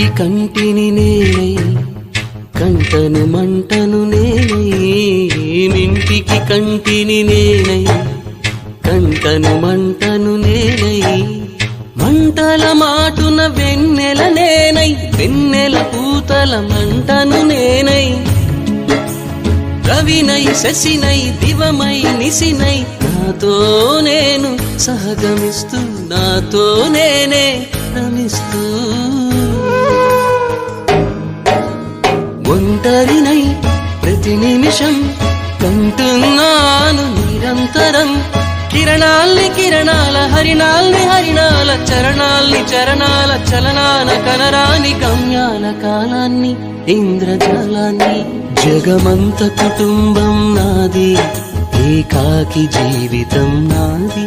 కంటికి కంటిని నేనై కంటను మంటను నేనై మింటికి కంటిని నేనై కంటను మంటను నేనై మంటల మాటున వెన్నెల నేనై వెన్నెల పూతల మంటను నేనై రవినై శశినై దివమై నిశినై నాతో నేను సహగమిస్తూ నాతో నేనే రమిస్తూ ఒంటరినై ప్రతి నిమిషం కంటున్నాను నిరంతరం కిరణాల్ని కిరణాల హరిణాల్ని హరిణాల చరణాల్ని చరణాల చలనాల కనరాని గమ్యాల కాలాన్ని ఇంద్రజాలాన్ని జగమంత కుటుంబం నాది ఏకాకి జీవితం నాది